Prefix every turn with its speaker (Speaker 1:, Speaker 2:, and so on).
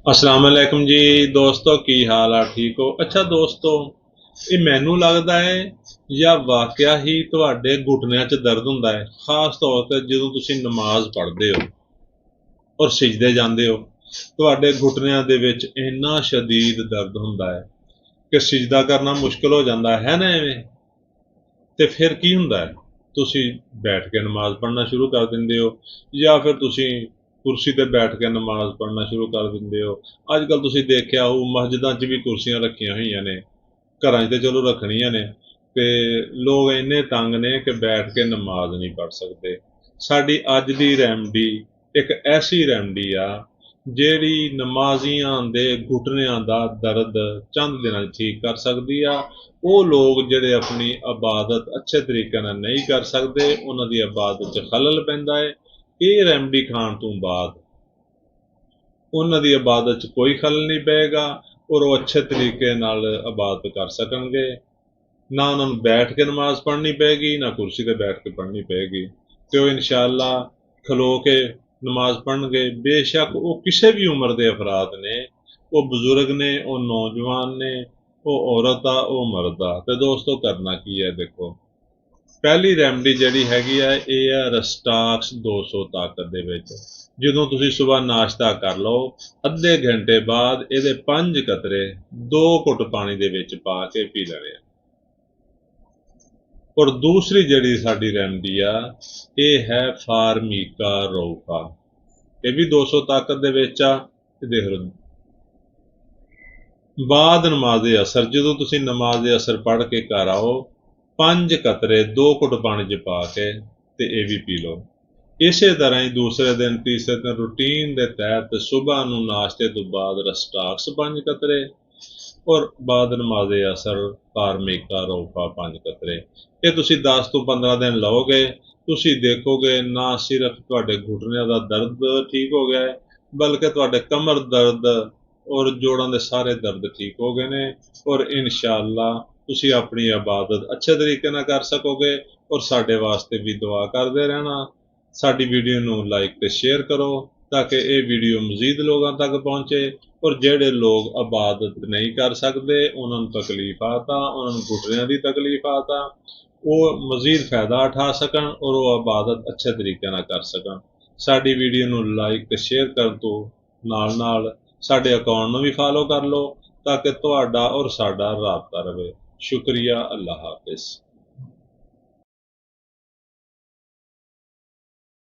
Speaker 1: अस्सलाम वालेकुम जी दोस्तों की हाल आ ठीक हो। अच्छा दोस्तों, ਇਹ ਮੈਨੂੰ ਲੱਗਦਾ ਹੈ ਜਾਂ ਵਾਕਿਆ ਹੀ ਤੁਹਾਡੇ ਘੁਟਨਿਆਂ 'ਚ ਦਰਦ ਹੁੰਦਾ ਹੈ, ਖਾਸ ਤੌਰ ਤੇ ਜਦੋਂ ਤੁਸੀਂ ਨਮਾਜ਼ ਪੜ੍ਹਦੇ ਹੋ ਔਰ ਸਿਜਦੇ ਜਾਂਦੇ ਹੋ। ਤੁਹਾਡੇ ਘੁਟਨਿਆਂ ਦੇ ਵਿੱਚ ਇੰਨਾ ਸ਼ਦੀਦ ਦਰਦ ਹੁੰਦਾ ਹੈ ਕਿ ਸਿਜਦਾ ਕਰਨਾ ਮੁਸ਼ਕਲ ਹੋ ਜਾਂਦਾ ਹੈ ਨਾ ਐਵੇਂ। ਤੇ ਫਿਰ ਕੀ ਹੁੰਦਾ ਹੈ, ਤੁਸੀਂ ਬੈਠ ਕੇ ਨਮਾਜ਼ ਪੜ੍ਹਨਾ ਸ਼ੁਰੂ ਕਰ ਦਿੰਦੇ ਹੋ ਜਾਂ ਫਿਰ ਤੁਸੀਂ ਕੁਰਸੀ ਤੇ ਬੈਠ ਕੇ ਨਮਾਜ਼ ਪੜ੍ਹਨਾ ਸ਼ੁਰੂ ਕਰ ਦਿੰਦੇ ਹੋ। ਅੱਜ ਕੱਲ੍ਹ ਤੁਸੀਂ ਦੇਖਿਆ ਹੋਊ ਮਸਜਿਦਾਂ 'ਚ ਵੀ ਕੁਰਸੀਆਂ ਰੱਖੀਆਂ ਹੋਈਆਂ ਨੇ, ਘਰਾਂ 'ਚ ਤੇ ਚਲੋ ਰੱਖਣੀਆਂ ਨੇ, ਤੇ ਲੋਕ ਇੰਨੇ ਤੰਗ ਨੇ ਕਿ ਬੈਠ ਕੇ ਨਮਾਜ਼ ਨਹੀਂ ਪੜ੍ਹ ਸਕਦੇ। ਸਾਡੀ ਅੱਜ ਦੀ ਰੈਮਡੀ ਇੱਕ ਐਸੀ ਰੈਮਡੀ ਆ ਜਿਹੜੀ ਨਮਾਜ਼ੀਆਂ ਦੇ ਘੁਟਨਿਆਂ ਦਾ ਦਰਦ ਚੰਦ ਦਿਨਾਂ 'ਚ ਠੀਕ ਕਰ ਸਕਦੀ ਆ। ਉਹ ਲੋਕ ਜਿਹੜੇ ਆਪਣੀ ਇਬਾਦਤ ਅੱਛੇ ਤਰੀਕੇ ਨਾਲ ਨਹੀਂ ਕਰ ਸਕਦੇ, ਉਹਨਾਂ ਦੀ ਇਬਾਦਤ 'ਚ ਖਲਲ ਪੈਂਦਾ ਹੈ। ਇਹ ਰੈਮਡੀ ਖਾਣ ਤੋਂ ਬਾਅਦ ਉਹਨਾਂ ਦੀ ਇਬਾਦਤ 'ਚ ਕੋਈ ਖਲਲ ਨਹੀਂ ਪਏਗਾ ਔਰ ਉਹ ਅੱਛੇ ਤਰੀਕੇ ਨਾਲ ਇਬਾਦਤ ਕਰ ਸਕਣਗੇ। ਨਾ ਉਹਨਾਂ ਨੂੰ ਬੈਠ ਕੇ ਨਮਾਜ਼ ਪੜ੍ਹਨੀ ਪਏਗੀ, ਨਾ ਕੁਰਸੀ ਤੇ ਬੈਠ ਕੇ ਪੜ੍ਹਨੀ ਪਏਗੀ, ਤੇ ਉਹ ਇਨਸ਼ਾਅੱਲਾ ਖਲੋ ਕੇ ਨਮਾਜ਼ ਪੜ੍ਹਨਗੇ। ਬੇਸ਼ੱਕ ਉਹ ਕਿਸੇ ਵੀ ਉਮਰ ਦੇ ਅਫਰਾਦ ਨੇ, ਉਹ ਬਜ਼ੁਰਗ ਨੇ, ਉਹ ਨੌਜਵਾਨ ਨੇ, ਉਹ ਔਰਤ ਆ, ਉਹ ਮਰਦ ਆ। ਤੇ ਦੋਸਤੋ ਕਰਨਾ ਕੀ ਹੈ, ਦੇਖੋ ਪਹਿਲੀ ਰੈਮਡੀ ਜਿਹੜੀ ਹੈਗੀ ਆ ਇਹ ਆ ਰਸਟਾਕਸ 200 ਤਾਕਤ ਦੇ ਵਿੱਚ। ਜਦੋਂ ਤੁਸੀਂ ਸਵੇਰ ਨਾਸ਼ਤਾ ਕਰ ਲਓ, ਅੱਧੇ ਘੰਟੇ ਬਾਅਦ ਇਹਦੇ 5 ਕਤਰੇ 2 ਘੁੱਟ ਪਾਣੀ ਦੇ ਵਿੱਚ ਪਾ ਕੇ ਪੀ ਲੈਣੇ ਆ। ਔਰ ਦੂਸਰੀ ਜਿਹੜੀ ਸਾਡੀ ਰੈਮਡੀ ਆ ਇਹ ਹੈ ਫਾਰਮੀਕਾ ਰੋਕਾ। ਇਹ ਵੀ 200 ਤਾਕਤ ਦੇ ਵਿੱਚ ਆ। ਤੇ ਦੇਖ ਲਓ ਬਾਅਦ ਨਮਾਜ਼ ਅਸਰ, ਜਦੋਂ ਤੁਸੀਂ ਨਮਾਜ਼ ਅਸਰ ਪੜ੍ਹ ਕੇ ਘਰ ਆਓ, 5 ਕਤਰੇ 2 ਘੁੱਟ ਪਾਣੀ 'ਚ ਪਾ ਕੇ ਤੇ ਇਹ ਵੀ ਪੀ ਲਓ। ਇਸੇ ਤਰ੍ਹਾਂ ਹੀ ਦੂਸਰੇ ਦਿਨ ਤੀਸਰੇ ਦਿਨ ਰੂਟੀਨ ਦੇ ਤਹਿਤ ਸਵੇਰ ਨੂੰ ਨਾਸ਼ਤੇ ਤੋਂ ਬਾਅਦ ਰਸਟਾਕਸ 5 ਕਤਰੇ ਔਰ ਬਾਅਦ ਨਮਾਜ਼ ਅਸਰ ਫਾਰਮੀਕਾ ਰੋਕਾ 5 ਕਤਰੇ। ਇਹ ਤੁਸੀਂ 10 ਤੋਂ 15 ਦਿਨ ਲਓਗੇ, ਤੁਸੀਂ ਦੇਖੋਗੇ ਨਾ ਸਿਰਫ ਤੁਹਾਡੇ ਘੁਟਨਿਆਂ ਦਾ ਦਰਦ ਠੀਕ ਹੋ ਗਿਆ ਹੈ, ਬਲਕਿ ਤੁਹਾਡੇ ਕਮਰ ਦਰਦ ਔਰ ਜੋੜਾਂ ਦੇ ਸਾਰੇ ਦਰਦ ਠੀਕ ਹੋ ਗਏ ਨੇ। ਔਰ ਇਨਸ਼ਾਅੱਲਾ ਤੁਸੀਂ ਆਪਣੀ ਇਬਾਦਤ ਅੱਛੇ ਤਰੀਕੇ ਨਾਲ ਕਰ ਸਕੋਗੇ। ਔਰ ਸਾਡੇ ਵਾਸਤੇ ਵੀ ਦੁਆ ਕਰਦੇ ਰਹਿਣਾ। ਸਾਡੀ ਵੀਡੀਓ ਨੂੰ ਲਾਈਕ ਤੇ ਸ਼ੇਅਰ ਕਰੋ ਤਾਂ ਕਿ ਇਹ ਵੀਡੀਓ ਮਜ਼ੀਦ ਲੋਕਾਂ ਤੱਕ ਪਹੁੰਚੇ। ਔਰ ਜਿਹੜੇ ਲੋਕ ਇਬਾਦਤ ਨਹੀਂ ਕਰ ਸਕਦੇ, ਉਹਨਾਂ ਨੂੰ ਤਕਲੀਫਾਤ ਆ, ਉਹਨਾਂ ਨੂੰ ਘੁਟਨਿਆਂ ਦੀ ਤਕਲੀਫਾਤ ਆ, ਉਹ ਮਜ਼ੀਦ ਫਾਇਦਾ ਉਠਾ ਸਕਣ ਔਰ ਉਹ ਇਬਾਦਤ ਅੱਛੇ ਤਰੀਕੇ ਨਾਲ ਕਰ ਸਕਣ। ਸਾਡੀ ਵੀਡੀਓ ਨੂੰ ਲਾਈਕ ਤੇ ਸ਼ੇਅਰ ਕਰਨ ਤੋਂ ਨਾਲ ਨਾਲ ਸਾਡੇ ਅਕਾਊਂਟ ਨੂੰ ਵੀ ਫਾਲੋ ਕਰ ਲਓ ਤਾਂ ਕਿ ਤੁਹਾਡਾ ਔਰ ਸਾਡਾ ਰਾਬਤਾ ਰਹੇ। ਸ਼ੁਕਰੀਆ, ਅੱਲਾਹ ਹਾਫਿਜ਼।